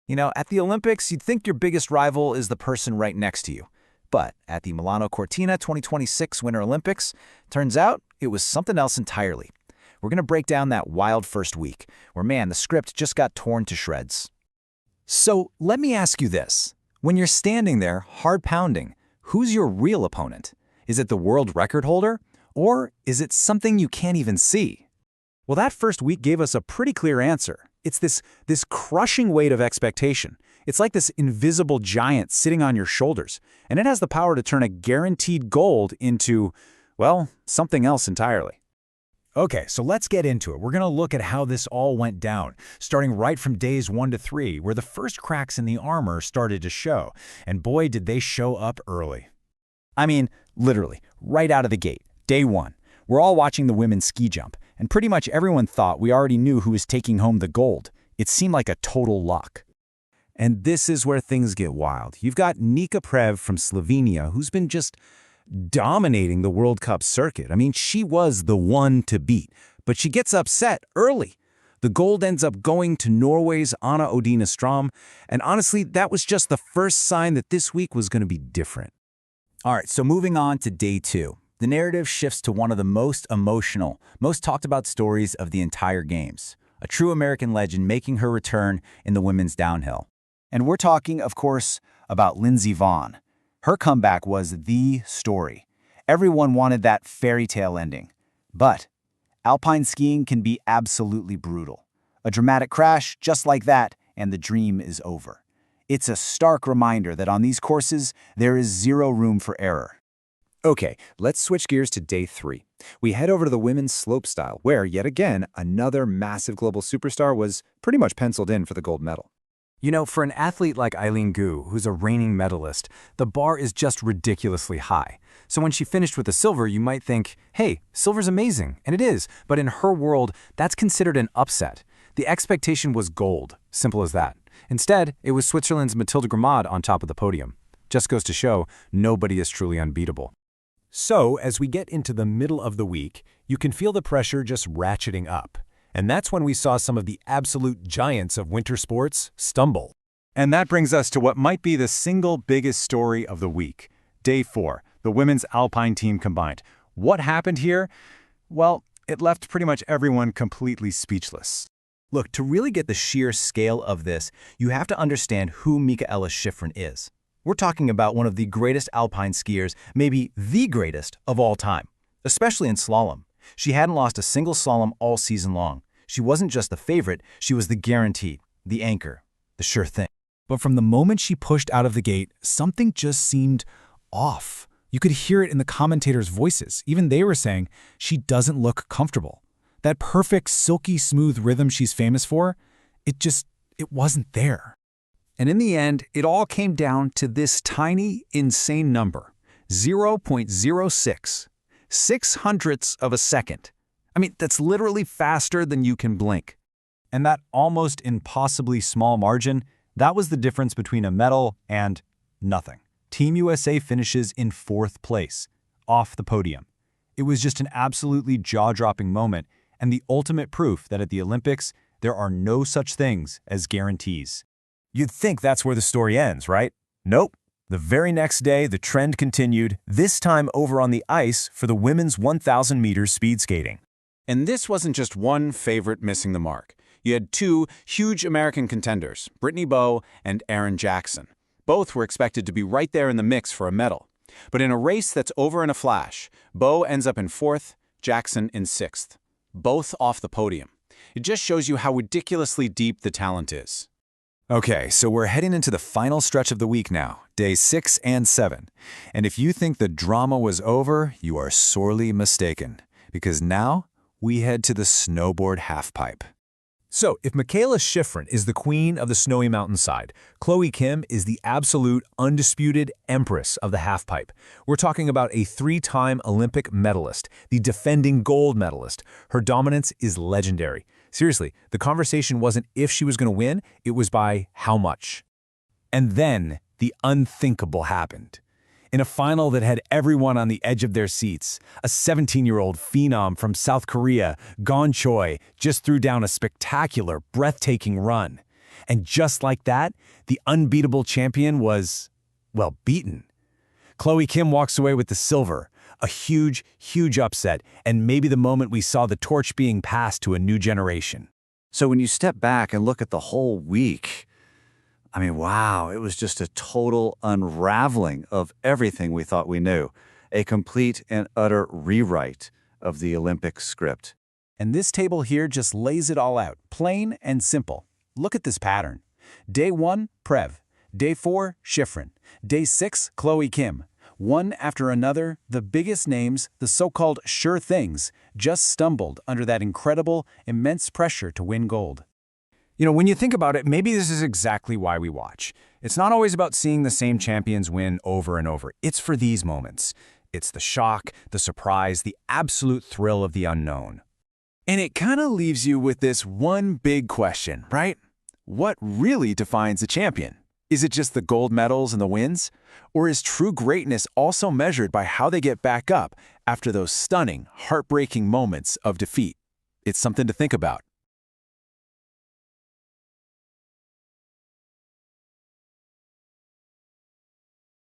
At the Olympics, you'd think your biggest rival is the person right next to you. But at the Milano Cortina 2026 Winter Olympics, turns out it was something else entirely. We're going to break down that wild first week, where man, the script just got torn to shreds. So let me ask you this. When you're standing there, hard pounding, who's your real opponent? Is it the world record holder? Or is it something you can't even see? Well, that first week gave us a pretty clear answer. It's this crushing weight of expectation. It's like this invisible giant sitting on your shoulders, and it has the power to turn a guaranteed gold into, well, something else entirely. Okay, so let's get into it. We're going to look at how this all went down, starting right from days 1 to 3, where the first cracks in the armor started to show. And boy, did they show up early. I mean, literally, right out of the gate, day 1. We're all watching the women's ski jump, and pretty much everyone thought we already knew who was taking home the gold. It seemed like a total lock. And this is where things get wild. You've got Nika Prev from Slovenia, who's been just dominating the World Cup circuit. I mean, she was the one to beat, but she gets upset early. The gold ends up going to Norway's Anna Odine Strom, and honestly, that was just the first sign that this week was going to be different. All right, so moving on to day 2. The narrative shifts to one of the most emotional, most talked about stories of the entire games. A true American legend making her return in the women's downhill. And we're talking, of course, about Lindsey Vonn. Her comeback was the story. Everyone wanted that fairy tale ending. But alpine skiing can be absolutely brutal. A dramatic crash just like that, and the dream is over. It's a stark reminder that on these courses, there is zero room for error. Okay, let's switch gears to day 3. We head over to the women's slopestyle, where, yet again, another massive global superstar was pretty much penciled in for the gold medal. For an athlete like Eileen Gu, who's a reigning medalist, the bar is just ridiculously high. So when she finished with the silver, you might think, hey, silver's amazing, and it is, but in her world, that's considered an upset. The expectation was gold, simple as that. Instead, it was Switzerland's Mathilde Grimad on top of the podium. Just goes to show, nobody is truly unbeatable. So, as we get into the middle of the week, you can feel the pressure just ratcheting up. And that's when we saw some of the absolute giants of winter sports stumble. And that brings us to what might be the single biggest story of the week. Day 4, the women's alpine team combined. What happened here? Well, it left pretty much everyone completely speechless. Look, to really get the sheer scale of this, you have to understand who Mikaela Shiffrin is. We're talking about one of the greatest alpine skiers, maybe the greatest of all time, especially in slalom. She hadn't lost a single slalom all season long. She wasn't just the favorite, she was the guaranteed, the anchor, the sure thing. But from the moment she pushed out of the gate, something just seemed off. You could hear it in the commentators' voices. Even they were saying, she doesn't look comfortable. That perfect, silky smooth rhythm she's famous for, it wasn't there. And in the end, it all came down to this tiny, insane number, 0.06, 600ths of a second. I mean, that's literally faster than you can blink. And that almost impossibly small margin, that was the difference between a medal and nothing. Team USA finishes in 4th place, off the podium. It was just an absolutely jaw-dropping moment, and the ultimate proof that at the Olympics, there are no such things as guarantees. You'd think that's where the story ends, right? Nope. The very next day, the trend continued, this time over on the ice for the women's 1,000 meters speed skating. And this wasn't just one favorite missing the mark. You had 2 huge American contenders, Brittany Bowe and Erin Jackson. Both were expected to be right there in the mix for a medal. But in a race that's over in a flash, Bowe ends up in 4th, Jackson in 6th. Both off the podium. It just shows you how ridiculously deep the talent is. Okay, so we're heading into the final stretch of the week now, days 6 and 7. And if you think the drama was over, you are sorely mistaken. Because now, we head to the snowboard halfpipe. So, if Mikaela Shiffrin is the queen of the snowy mountainside, Chloe Kim is the absolute, undisputed empress of the halfpipe. We're talking about a 3-time Olympic medalist, the defending gold medalist. Her dominance is legendary. Seriously, the conversation wasn't if she was going to win, it was by how much. And then, the unthinkable happened. In a final that had everyone on the edge of their seats, a 17-year-old phenom from South Korea, Gon Choi, just threw down a spectacular, breathtaking run. And just like that, the unbeatable champion was, well, beaten. Chloe Kim walks away with the silver, a huge, huge upset, and maybe the moment we saw the torch being passed to a new generation. So when you step back and look at the whole week, I mean, wow, it was just a total unraveling of everything we thought we knew. A complete and utter rewrite of the Olympic script. And this table here just lays it all out, plain and simple. Look at this pattern. Day 1, Prev. Day 4, Shiffrin. Day 6, Chloe Kim. One after another, the biggest names, the so-called sure things, just stumbled under that incredible, immense pressure to win gold. You know, when you think about it, maybe this is exactly why we watch. It's not always about seeing the same champions win over and over. It's for these moments. It's the shock, the surprise, the absolute thrill of the unknown. And it kind of leaves you with this one big question, right? What really defines a champion? Is it just the gold medals and the wins? Or is true greatness also measured by how they get back up after those stunning, heartbreaking moments of defeat? It's something to think about.